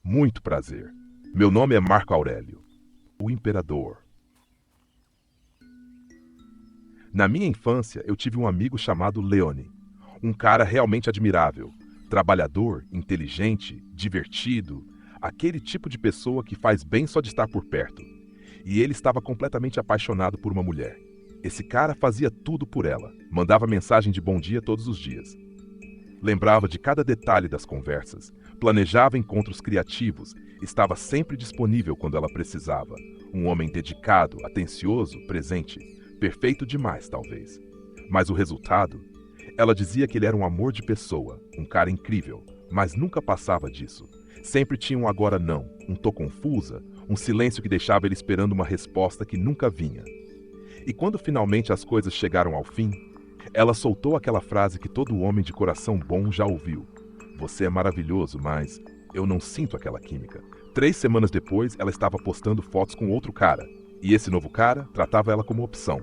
Muito prazer. Meu nome é Marco Aurélio, o Imperador. Na minha infância, eu tive um amigo chamado Leone. Um cara realmente admirável, trabalhador, inteligente, divertido, aquele tipo de pessoa que faz bem só de estar por perto. E ele estava completamente apaixonado por uma mulher. Esse cara fazia tudo por ela, mandava mensagem de bom dia todos os dias. Lembrava de cada detalhe das conversas, planejava encontros criativos, estava sempre disponível quando ela precisava. Um homem dedicado, atencioso, presente. Perfeito demais, talvez. Mas o resultado? Ela dizia que ele era um amor de pessoa, um cara incrível, mas nunca passava disso. Sempre tinha um agora não, um tô confusa, um silêncio que deixava ele esperando uma resposta que nunca vinha. E quando finalmente as coisas chegaram ao fim, ela soltou aquela frase que todo homem de coração bom já ouviu. Você é maravilhoso, mas eu não sinto aquela química. 3 semanas depois, ela estava postando fotos com outro cara. E esse novo cara tratava ela como opção.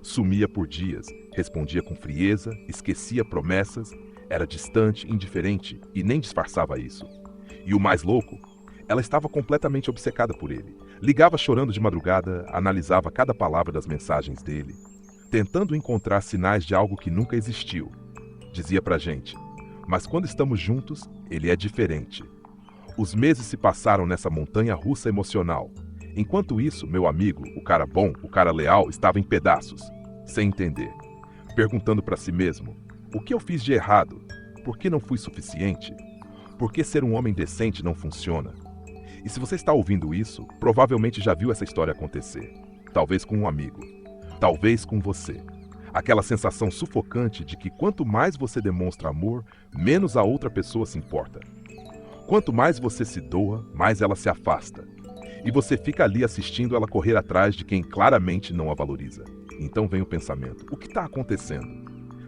Sumia por dias, respondia com frieza, esquecia promessas, era distante, indiferente e nem disfarçava isso. E o mais louco, ela estava completamente obcecada por ele. Ligava chorando de madrugada, analisava cada palavra das mensagens dele, tentando encontrar sinais de algo que nunca existiu. Dizia pra gente, mas quando estamos juntos, ele é diferente. Os meses se passaram nessa montanha russa emocional. Enquanto isso, meu amigo, o cara bom, o cara leal, estava em pedaços, sem entender. Perguntando pra si mesmo, o que eu fiz de errado? Por que não fui suficiente? Por que ser um homem decente não funciona? E se você está ouvindo isso, provavelmente já viu essa história acontecer. Talvez com um amigo. Talvez com você. Aquela sensação sufocante de que quanto mais você demonstra amor, menos a outra pessoa se importa. Quanto mais você se doa, mais ela se afasta. E você fica ali assistindo ela correr atrás de quem claramente não a valoriza. Então vem o pensamento, o que está acontecendo?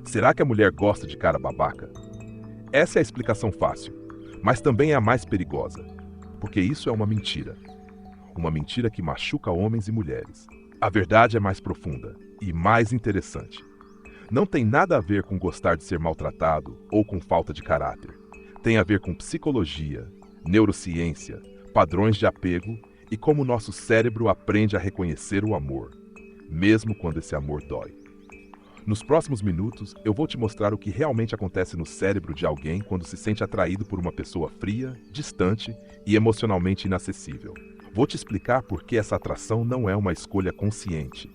Será que a mulher gosta de cara babaca? Essa é a explicação fácil, mas também é a mais perigosa. Porque isso é uma mentira. Uma mentira que machuca homens e mulheres. A verdade é mais profunda e mais interessante. Não tem nada a ver com gostar de ser maltratado ou com falta de caráter. Tem a ver com psicologia, neurociência, padrões de apego e como nosso cérebro aprende a reconhecer o amor, mesmo quando esse amor dói. Nos próximos minutos, eu vou te mostrar o que realmente acontece no cérebro de alguém quando se sente atraído por uma pessoa fria, distante e emocionalmente inacessível. Vou te explicar por que essa atração não é uma escolha consciente.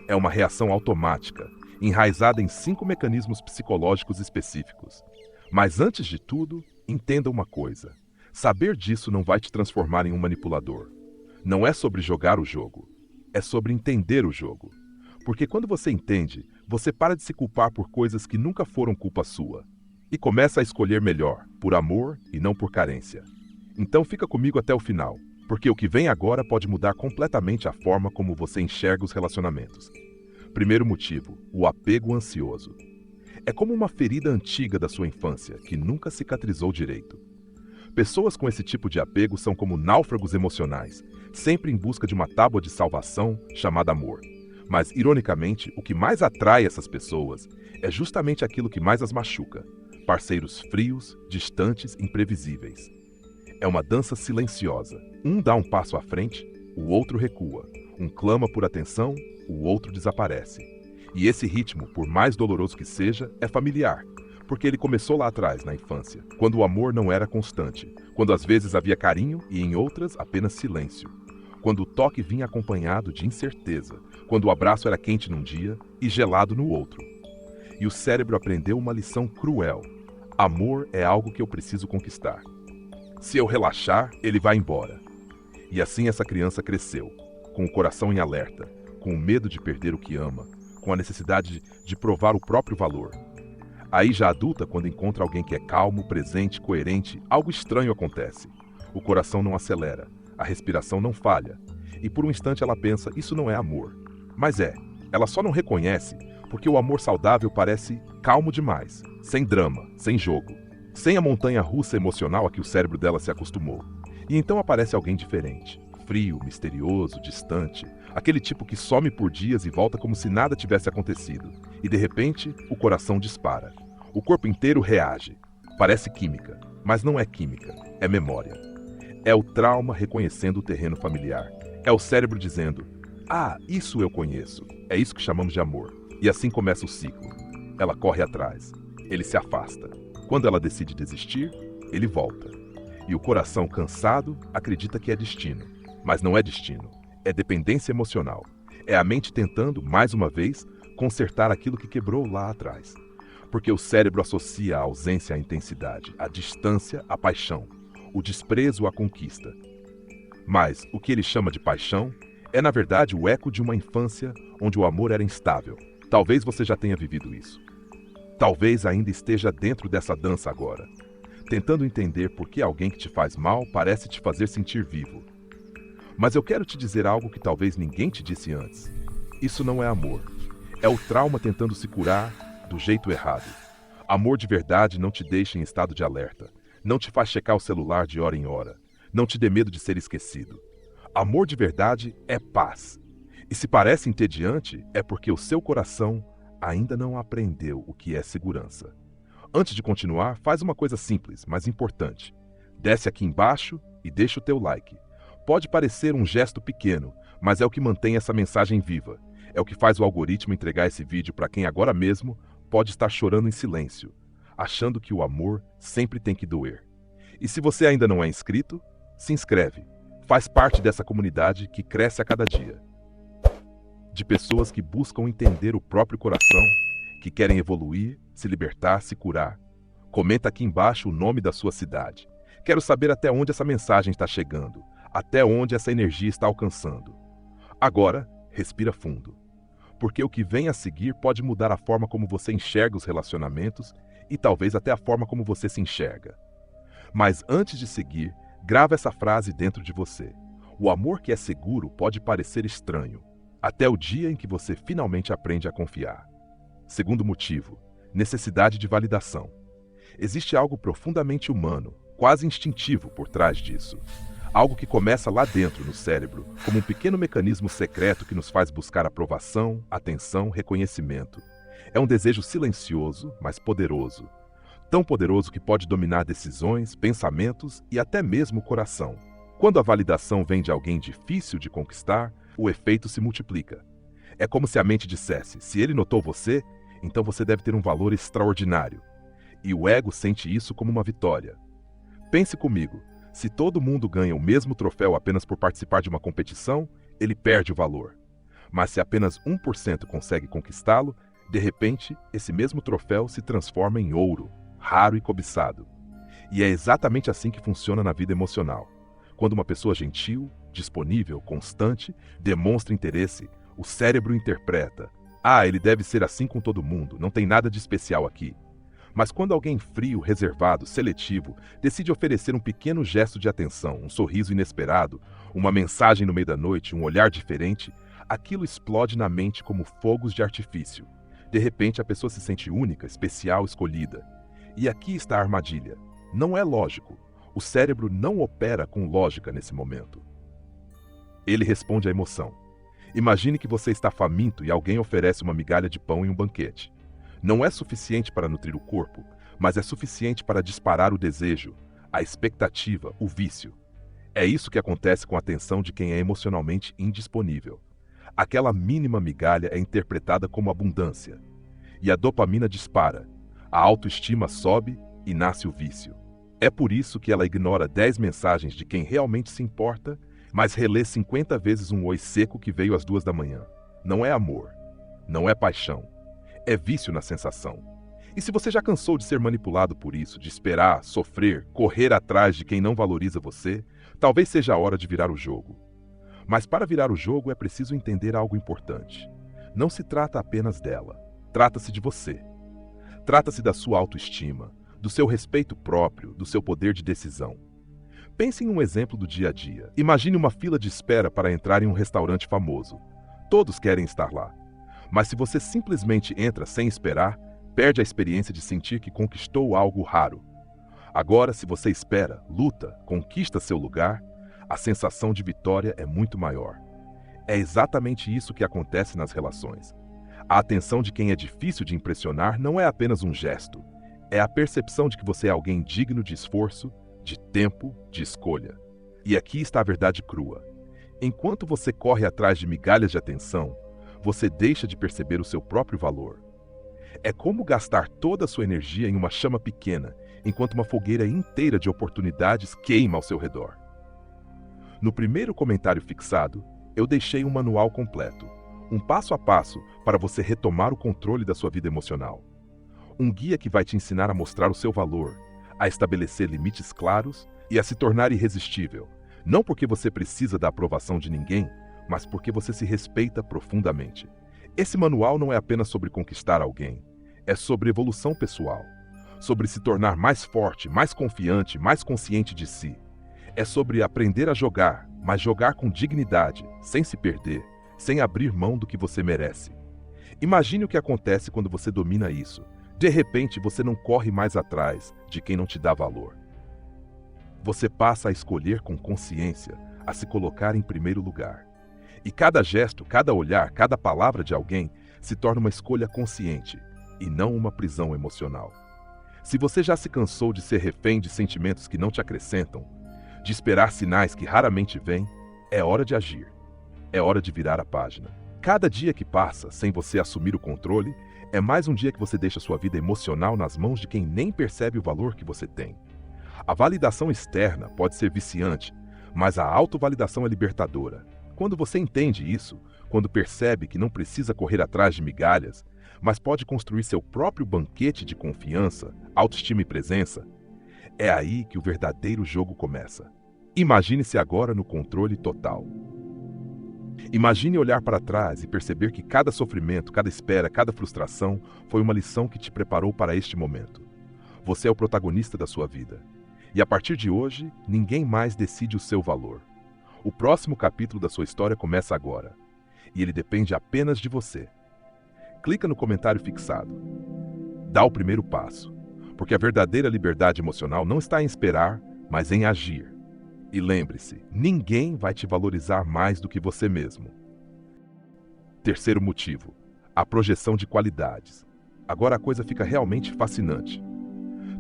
É uma reação automática, enraizada em 5 mecanismos psicológicos específicos. Mas antes de tudo, entenda uma coisa. Saber disso não vai te transformar em um manipulador. Não é sobre jogar o jogo. É sobre entender o jogo. Porque quando você entende, você para de se culpar por coisas que nunca foram culpa sua. E começa a escolher melhor, por amor e não por carência. Então fica comigo até o final, porque o que vem agora pode mudar completamente a forma como você enxerga os relacionamentos. Primeiro motivo, o apego ansioso. É como uma ferida antiga da sua infância, que nunca cicatrizou direito. Pessoas com esse tipo de apego são como náufragos emocionais, sempre em busca de uma tábua de salvação chamada amor. Mas, ironicamente, o que mais atrai essas pessoas é justamente aquilo que mais as machuca. Parceiros frios, distantes, imprevisíveis. É uma dança silenciosa. Um dá um passo à frente, o outro recua. Um clama por atenção, o outro desaparece. E esse ritmo, por mais doloroso que seja, é familiar. Porque ele começou lá atrás, na infância, quando o amor não era constante, quando às vezes havia carinho e em outras apenas silêncio. Quando o toque vinha acompanhado de incerteza, quando o abraço era quente num dia e gelado no outro. E o cérebro aprendeu uma lição cruel. Amor é algo que eu preciso conquistar. Se eu relaxar, ele vai embora. E assim essa criança cresceu, com o coração em alerta, com o medo de perder o que ama, com a necessidade de provar o próprio valor. Aí já adulta, quando encontra alguém que é calmo, presente, coerente, algo estranho acontece. O coração não acelera, a respiração não falha. E por um instante ela pensa, isso não é amor. Mas é, ela só não reconhece porque o amor saudável parece calmo demais, sem drama, sem jogo, sem a montanha russa emocional a que o cérebro dela se acostumou. E então aparece alguém diferente, frio, misterioso, distante, aquele tipo que some por dias e volta como se nada tivesse acontecido. E de repente, o coração dispara. O corpo inteiro reage. Parece química, mas não é química, é memória. É o trauma reconhecendo o terreno familiar. É o cérebro dizendo: ah, isso eu conheço. É isso que chamamos de amor. E assim começa o ciclo. Ela corre atrás. Ele se afasta. Quando ela decide desistir, ele volta. E o coração cansado acredita que é destino. Mas não é destino. É dependência emocional. É a mente tentando, mais uma vez, consertar aquilo que quebrou lá atrás. Porque o cérebro associa a ausência à intensidade, a distância à paixão, o desprezo à conquista. Mas o que ele chama de paixão é, na verdade, o eco de uma infância onde o amor era instável. Talvez você já tenha vivido isso. Talvez ainda esteja dentro dessa dança agora, tentando entender por que alguém que te faz mal parece te fazer sentir vivo. Mas eu quero te dizer algo que talvez ninguém te disse antes. Isso não é amor. É o trauma tentando se curar do jeito errado. Amor de verdade não te deixa em estado de alerta. Não te faz checar o celular de hora em hora. Não te dê medo de ser esquecido. Amor de verdade é paz. E se parece entediante, é porque o seu coração ainda não aprendeu o que é segurança. Antes de continuar, faz uma coisa simples, mas importante. Desce aqui embaixo e deixa o teu like. Pode parecer um gesto pequeno, mas é o que mantém essa mensagem viva. É o que faz o algoritmo entregar esse vídeo para quem agora mesmo pode estar chorando em silêncio, achando que o amor sempre tem que doer. E se você ainda não é inscrito, se inscreve. Faz parte dessa comunidade que cresce a cada dia. De pessoas que buscam entender o próprio coração, que querem evoluir, se libertar, se curar. Comenta aqui embaixo o nome da sua cidade. Quero saber até onde essa mensagem está chegando, até onde essa energia está alcançando. Agora, respira fundo. Porque o que vem a seguir pode mudar a forma como você enxerga os relacionamentos e talvez até a forma como você se enxerga. Mas antes de seguir, grava essa frase dentro de você. O amor que é seguro pode parecer estranho, até o dia em que você finalmente aprende a confiar. Segundo motivo, necessidade de validação. Existe algo profundamente humano, quase instintivo por trás disso. Algo que começa lá dentro, no cérebro, como um pequeno mecanismo secreto que nos faz buscar aprovação, atenção, reconhecimento. É um desejo silencioso, mas poderoso. Tão poderoso que pode dominar decisões, pensamentos e até mesmo o coração. Quando a validação vem de alguém difícil de conquistar, o efeito se multiplica. É como se a mente dissesse: se ele notou você, então você deve ter um valor extraordinário. E o ego sente isso como uma vitória. Pense comigo. Se todo mundo ganha o mesmo troféu apenas por participar de uma competição, ele perde o valor. Mas se apenas 1% consegue conquistá-lo, de repente, esse mesmo troféu se transforma em ouro, raro e cobiçado. E é exatamente assim que funciona na vida emocional. Quando uma pessoa gentil, disponível, constante, demonstra interesse, o cérebro interpreta: ah, ele deve ser assim com todo mundo, não tem nada de especial aqui. Mas quando alguém frio, reservado, seletivo, decide oferecer um pequeno gesto de atenção, um sorriso inesperado, uma mensagem no meio da noite, um olhar diferente, aquilo explode na mente como fogos de artifício. De repente, a pessoa se sente única, especial, escolhida. E aqui está a armadilha. Não é lógico. O cérebro não opera com lógica nesse momento. Ele responde à emoção. Imagine que você está faminto e alguém oferece uma migalha de pão em um banquete. Não é suficiente para nutrir o corpo, mas é suficiente para disparar o desejo, a expectativa, o vício. É isso que acontece com a atenção de quem é emocionalmente indisponível. Aquela mínima migalha é interpretada como abundância. E a dopamina dispara, a autoestima sobe e nasce o vício. É por isso que ela ignora 10 mensagens de quem realmente se importa, mas relê 50 vezes um oi seco que veio às 2 da manhã. Não é amor, não é paixão. É vício na sensação. E se você já cansou de ser manipulado por isso, de esperar, sofrer, correr atrás de quem não valoriza você, talvez seja a hora de virar o jogo. Mas para virar o jogo é preciso entender algo importante. Não se trata apenas dela. Trata-se de você. Trata-se da sua autoestima, do seu respeito próprio, do seu poder de decisão. Pense em um exemplo do dia a dia. Imagine uma fila de espera para entrar em um restaurante famoso. Todos querem estar lá. Mas se você simplesmente entra sem esperar, perde a experiência de sentir que conquistou algo raro. Agora, se você espera, luta, conquista seu lugar, a sensação de vitória é muito maior. É exatamente isso que acontece nas relações. A atenção de quem é difícil de impressionar não é apenas um gesto. É a percepção de que você é alguém digno de esforço, de tempo, de escolha. E aqui está a verdade crua. Enquanto você corre atrás de migalhas de atenção, você deixa de perceber o seu próprio valor. É como gastar toda a sua energia em uma chama pequena, enquanto uma fogueira inteira de oportunidades queima ao seu redor. No primeiro comentário fixado, eu deixei um manual completo, um passo a passo para você retomar o controle da sua vida emocional. Um guia que vai te ensinar a mostrar o seu valor, a estabelecer limites claros e a se tornar irresistível, não porque você precisa da aprovação de ninguém, mas porque você se respeita profundamente. Esse manual não é apenas sobre conquistar alguém, é sobre evolução pessoal, sobre se tornar mais forte, mais confiante, mais consciente de si. É sobre aprender a jogar, mas jogar com dignidade, sem se perder, sem abrir mão do que você merece. Imagine o que acontece quando você domina isso. De repente, você não corre mais atrás de quem não te dá valor. Você passa a escolher com consciência, a se colocar em primeiro lugar. E cada gesto, cada olhar, cada palavra de alguém se torna uma escolha consciente e não uma prisão emocional. Se você já se cansou de ser refém de sentimentos que não te acrescentam, de esperar sinais que raramente vêm, é hora de agir. É hora de virar a página. Cada dia que passa sem você assumir o controle é mais um dia que você deixa sua vida emocional nas mãos de quem nem percebe o valor que você tem. A validação externa pode ser viciante, mas a autovalidação é libertadora. Quando você entende isso, quando percebe que não precisa correr atrás de migalhas, mas pode construir seu próprio banquete de confiança, autoestima e presença, é aí que o verdadeiro jogo começa. Imagine-se agora no controle total. Imagine olhar para trás e perceber que cada sofrimento, cada espera, cada frustração foi uma lição que te preparou para este momento. Você é o protagonista da sua vida. E a partir de hoje, ninguém mais decide o seu valor. O próximo capítulo da sua história começa agora. E ele depende apenas de você. Clica no comentário fixado. Dá o primeiro passo. Porque a verdadeira liberdade emocional não está em esperar, mas em agir. E lembre-se, ninguém vai te valorizar mais do que você mesmo. Terceiro motivo, a projeção de qualidades. Agora a coisa fica realmente fascinante.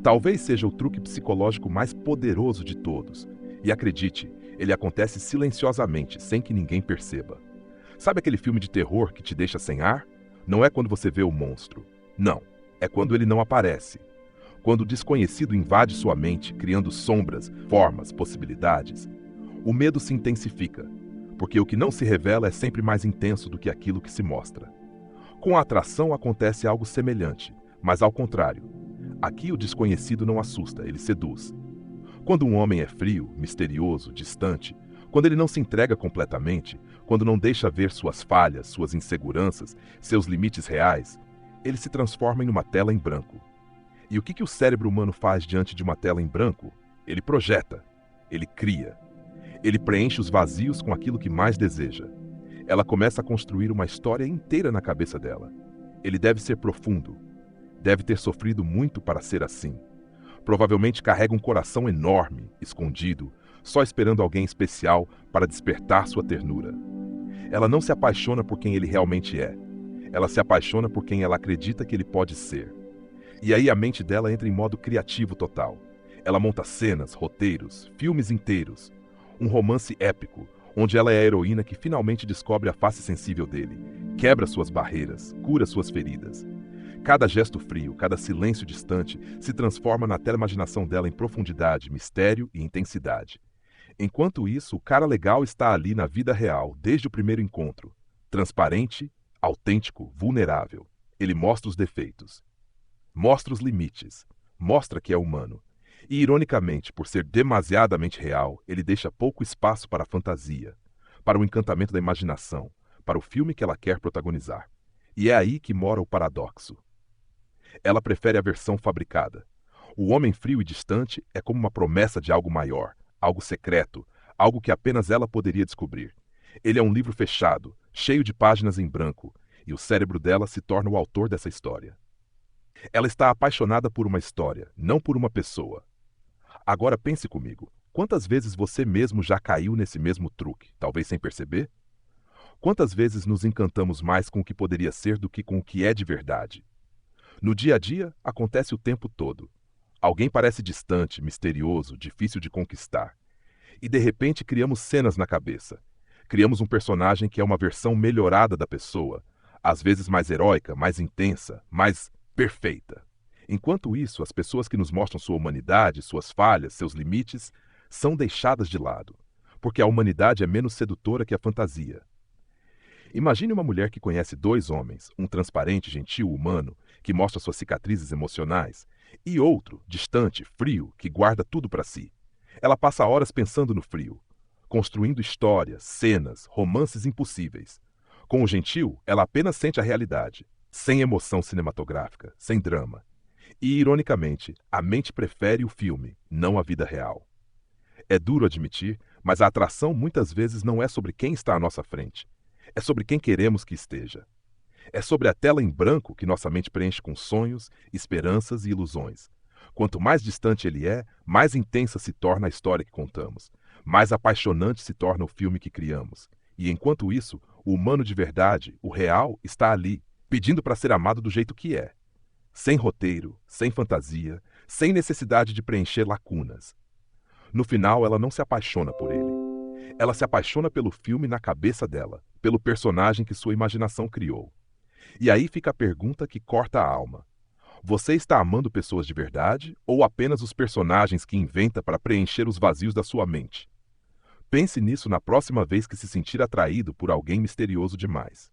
Talvez seja o truque psicológico mais poderoso de todos. E acredite, ele acontece silenciosamente, sem que ninguém perceba. Sabe aquele filme de terror que te deixa sem ar? Não é quando você vê o monstro. Não, é quando ele não aparece. Quando o desconhecido invade sua mente, criando sombras, formas, possibilidades, o medo se intensifica, porque o que não se revela é sempre mais intenso do que aquilo que se mostra. Com a atração acontece algo semelhante, mas ao contrário. Aqui o desconhecido não assusta, ele seduz. Quando um homem é frio, misterioso, distante, quando ele não se entrega completamente, quando não deixa ver suas falhas, suas inseguranças, seus limites reais, ele se transforma em uma tela em branco. E o que o cérebro humano faz diante de uma tela em branco? Ele projeta, ele cria. Ele preenche os vazios com aquilo que mais deseja. Ela começa a construir uma história inteira na cabeça dela. Ele deve ser profundo. Deve ter sofrido muito para ser assim. Provavelmente carrega um coração enorme, escondido, só esperando alguém especial para despertar sua ternura. Ela não se apaixona por quem ele realmente é. Ela se apaixona por quem ela acredita que ele pode ser. E aí a mente dela entra em modo criativo total. Ela monta cenas, roteiros, filmes inteiros. Um romance épico, onde ela é a heroína que finalmente descobre a face sensível dele, quebra suas barreiras, cura suas feridas. Cada gesto frio, cada silêncio distante se transforma na teleimaginação dela em profundidade, mistério e intensidade. Enquanto isso, o cara legal está ali na vida real, desde o primeiro encontro. Transparente, autêntico, vulnerável. Ele mostra os defeitos. Mostra os limites, mostra que é humano. E, ironicamente, por ser demasiadamente real, ele deixa pouco espaço para a fantasia, para o encantamento da imaginação, para o filme que ela quer protagonizar. E é aí que mora o paradoxo. Ela prefere a versão fabricada. O homem frio e distante é como uma promessa de algo maior, algo secreto, algo que apenas ela poderia descobrir. Ele é um livro fechado, cheio de páginas em branco, e o cérebro dela se torna o autor dessa história. Ela está apaixonada por uma história, não por uma pessoa. Agora pense comigo, quantas vezes você mesmo já caiu nesse mesmo truque, talvez sem perceber? Quantas vezes nos encantamos mais com o que poderia ser do que com o que é de verdade? No dia a dia, acontece o tempo todo. Alguém parece distante, misterioso, difícil de conquistar. E de repente criamos cenas na cabeça. Criamos um personagem que é uma versão melhorada da pessoa, às vezes mais heróica, mais intensa, mais perfeita. Enquanto isso, as pessoas que nos mostram sua humanidade, suas falhas, seus limites, são deixadas de lado, porque a humanidade é menos sedutora que a fantasia. Imagine uma mulher que conhece dois homens, um transparente, gentil, humano, que mostra suas cicatrizes emocionais, e outro, distante, frio, que guarda tudo para si. Ela passa horas pensando no frio, construindo histórias, cenas, romances impossíveis. Com o gentil, ela apenas sente a realidade, sem emoção cinematográfica, sem drama. E, ironicamente, a mente prefere o filme, não a vida real. É duro admitir, mas a atração muitas vezes não é sobre quem está à nossa frente. É sobre quem queremos que esteja. É sobre a tela em branco que nossa mente preenche com sonhos, esperanças e ilusões. Quanto mais distante ele é, mais intensa se torna a história que contamos. Mais apaixonante se torna o filme que criamos. E enquanto isso, o humano de verdade, o real, está ali, pedindo para ser amado do jeito que é. Sem roteiro, sem fantasia, sem necessidade de preencher lacunas. No final, ela não se apaixona por ele. Ela se apaixona pelo filme na cabeça dela, pelo personagem que sua imaginação criou. E aí fica a pergunta que corta a alma. Você está amando pessoas de verdade ou apenas os personagens que inventa para preencher os vazios da sua mente? Pense nisso na próxima vez que se sentir atraído por alguém misterioso demais.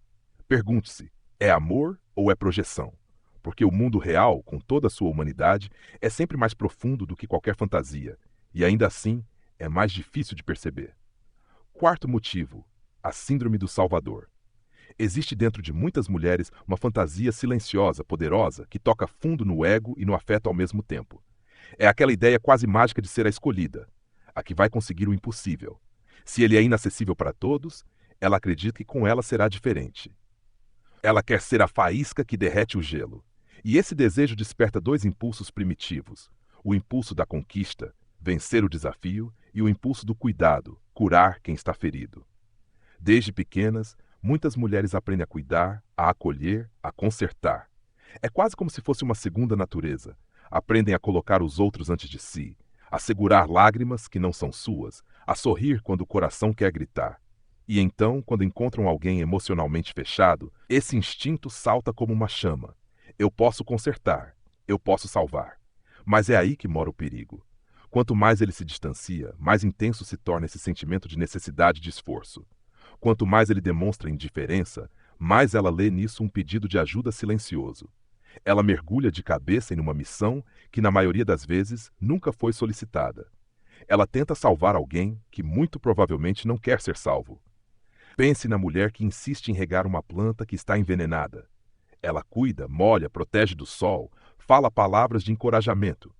Pergunte-se, é amor ou é projeção? Porque o mundo real, com toda a sua humanidade, é sempre mais profundo do que qualquer fantasia, e ainda assim é mais difícil de perceber. Quarto motivo, a síndrome do Salvador. Existe dentro de muitas mulheres uma fantasia silenciosa, poderosa, que toca fundo no ego e no afeto ao mesmo tempo. É aquela ideia quase mágica de ser a escolhida, a que vai conseguir o impossível. Se ele é inacessível para todos, ela acredita que com ela será diferente. Ela quer ser a faísca que derrete o gelo. E esse desejo desperta dois impulsos primitivos: o impulso da conquista, vencer o desafio, e o impulso do cuidado, curar quem está ferido. Desde pequenas, muitas mulheres aprendem a cuidar, a acolher, a consertar. É quase como se fosse uma segunda natureza. Aprendem a colocar os outros antes de si, a segurar lágrimas que não são suas, a sorrir quando o coração quer gritar. E então, quando encontram alguém emocionalmente fechado, esse instinto salta como uma chama. Eu posso consertar, eu posso salvar. Mas é aí que mora o perigo. Quanto mais ele se distancia, mais intenso se torna esse sentimento de necessidade de esforço. Quanto mais ele demonstra indiferença, mais ela lê nisso um pedido de ajuda silencioso. Ela mergulha de cabeça em uma missão que, na maioria das vezes, nunca foi solicitada. Ela tenta salvar alguém que muito provavelmente não quer ser salvo. Pense na mulher que insiste em regar uma planta que está envenenada. Ela cuida, molha, protege do sol, fala palavras de encorajamento.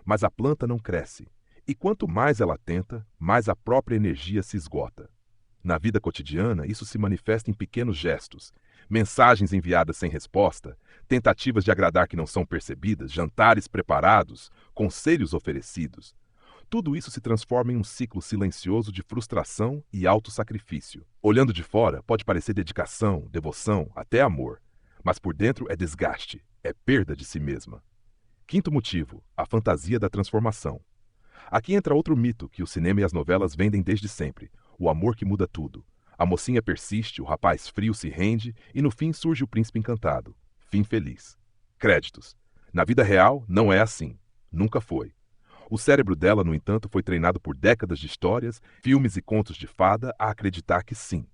Mas a planta não cresce. E quanto mais ela tenta, mais a própria energia se esgota. Na vida cotidiana, isso se manifesta em pequenos gestos, mensagens enviadas sem resposta, tentativas de agradar que não são percebidas, jantares preparados, conselhos oferecidos. Tudo isso se transforma em um ciclo silencioso de frustração e autossacrifício. Olhando de fora, pode parecer dedicação, devoção, até amor, mas por dentro é desgaste, é perda de si mesma. Quinto motivo, a fantasia da transformação. Aqui entra outro mito que o cinema e as novelas vendem desde sempre: o amor que muda tudo. A mocinha persiste, o rapaz frio se rende e no fim surge o príncipe encantado. Fim feliz. Créditos. Na vida real, não é assim. Nunca foi. O cérebro dela, no entanto, foi treinado por décadas de histórias, filmes e contos de fada a acreditar que sim.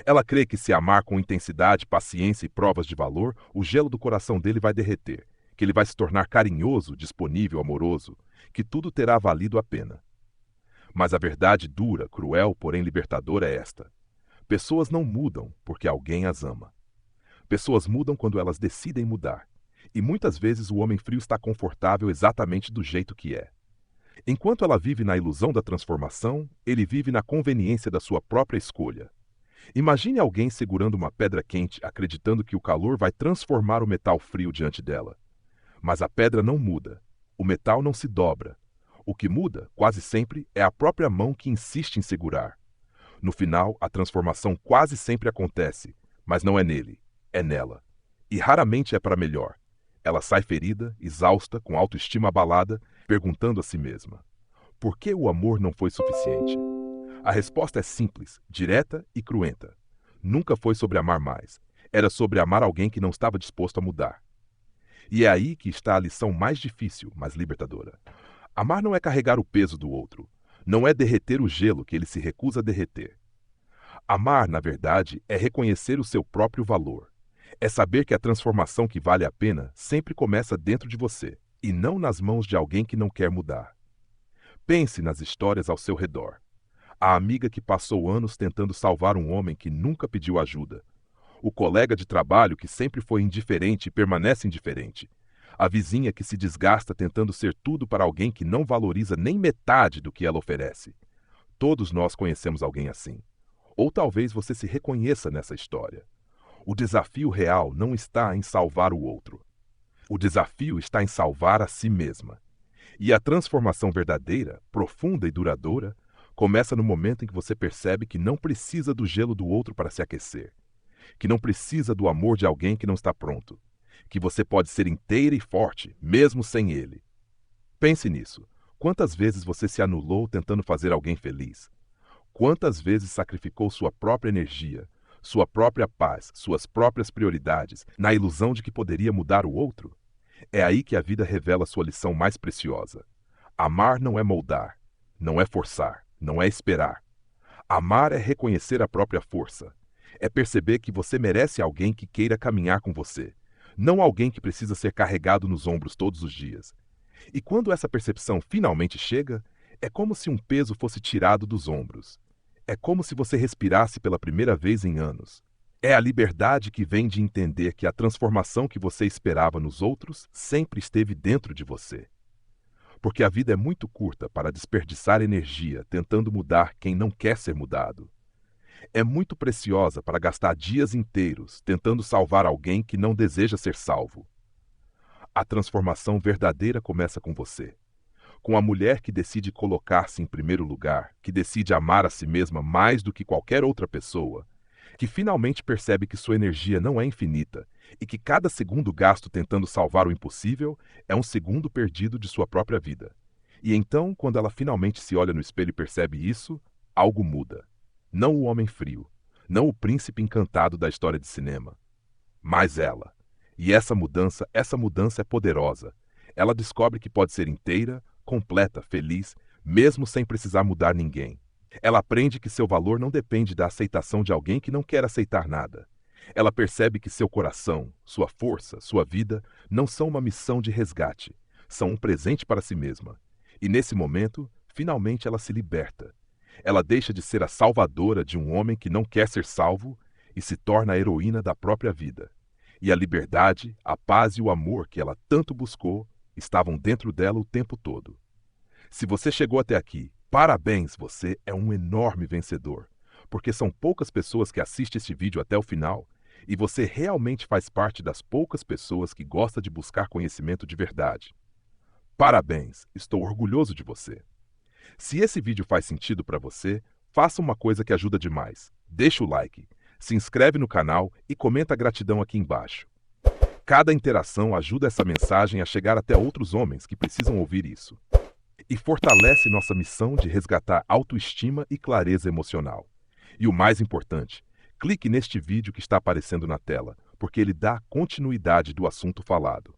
Ela crê que se amar com intensidade, paciência e provas de valor, o gelo do coração dele vai derreter, que ele vai se tornar carinhoso, disponível, amoroso, que tudo terá valido a pena. Mas a verdade dura, cruel, porém libertadora é esta: pessoas não mudam porque alguém as ama. Pessoas mudam quando elas decidem mudar. E muitas vezes o homem frio está confortável exatamente do jeito que é. Enquanto ela vive na ilusão da transformação, ele vive na conveniência da sua própria escolha. Imagine alguém segurando uma pedra quente, acreditando que o calor vai transformar o metal frio diante dela. Mas a pedra não muda. O metal não se dobra. O que muda, quase sempre, é a própria mão que insiste em segurar. No final, a transformação quase sempre acontece, mas não é nele, é nela. E raramente é para melhor. Ela sai ferida, exausta, com autoestima abalada, perguntando a si mesma: por que o amor não foi suficiente? A resposta é simples, direta e cruenta. Nunca foi sobre amar mais. Era sobre amar alguém que não estava disposto a mudar. E é aí que está a lição mais difícil, mas libertadora. Amar não é carregar o peso do outro. Não é derreter o gelo que ele se recusa a derreter. Amar, na verdade, é reconhecer o seu próprio valor. É saber que a transformação que vale a pena sempre começa dentro de você, e não nas mãos de alguém que não quer mudar. Pense nas histórias ao seu redor. A amiga que passou anos tentando salvar um homem que nunca pediu ajuda. O colega de trabalho que sempre foi indiferente e permanece indiferente. A vizinha que se desgasta tentando ser tudo para alguém que não valoriza nem metade do que ela oferece. Todos nós conhecemos alguém assim. Ou talvez você se reconheça nessa história. O desafio real não está em salvar o outro. O desafio está em salvar a si mesma. E a transformação verdadeira, profunda e duradoura, começa no momento em que você percebe que não precisa do gelo do outro para se aquecer. Que não precisa do amor de alguém que não está pronto. Que você pode ser inteira e forte, mesmo sem ele. Pense nisso. Quantas vezes você se anulou tentando fazer alguém feliz? Quantas vezes sacrificou sua própria energia, sua própria paz, suas próprias prioridades, na ilusão de que poderia mudar o outro? É aí que a vida revela sua lição mais preciosa. Amar não é moldar, não é forçar, não é esperar. Amar é reconhecer a própria força. É perceber que você merece alguém que queira caminhar com você, não alguém que precisa ser carregado nos ombros todos os dias. E quando essa percepção finalmente chega, é como se um peso fosse tirado dos ombros. É como se você respirasse pela primeira vez em anos. É a liberdade que vem de entender que a transformação que você esperava nos outros sempre esteve dentro de você. Porque a vida é muito curta para desperdiçar energia tentando mudar quem não quer ser mudado. É muito preciosa para gastar dias inteiros tentando salvar alguém que não deseja ser salvo. A transformação verdadeira começa com você. Com a mulher que decide colocar-se em primeiro lugar, que decide amar a si mesma mais do que qualquer outra pessoa, que finalmente percebe que sua energia não é infinita e que cada segundo gasto tentando salvar o impossível é um segundo perdido de sua própria vida. E então, quando ela finalmente se olha no espelho e percebe isso, algo muda. Não o homem frio, não o príncipe encantado da história de cinema, mas ela. E essa mudança é poderosa. Ela descobre que pode ser inteira, completa, feliz, mesmo sem precisar mudar ninguém. Ela aprende que seu valor não depende da aceitação de alguém que não quer aceitar nada. Ela percebe que seu coração, sua força, sua vida não são uma missão de resgate, são um presente para si mesma. E nesse momento, finalmente ela se liberta. Ela deixa de ser a salvadora de um homem que não quer ser salvo e se torna a heroína da própria vida. E a liberdade, a paz e o amor que ela tanto buscou estavam dentro dela o tempo todo. Se você chegou até aqui, parabéns, você é um enorme vencedor, porque são poucas pessoas que assistem este vídeo até o final e você realmente faz parte das poucas pessoas que gosta de buscar conhecimento de verdade. Parabéns, estou orgulhoso de você. Se esse vídeo faz sentido para você, faça uma coisa que ajuda demais. Deixa o like, se inscreve no canal e comenta a gratidão aqui embaixo. Cada interação ajuda essa mensagem a chegar até outros homens que precisam ouvir isso. E fortalece nossa missão de resgatar autoestima e clareza emocional. E o mais importante, clique neste vídeo que está aparecendo na tela, porque ele dá continuidade do assunto falado.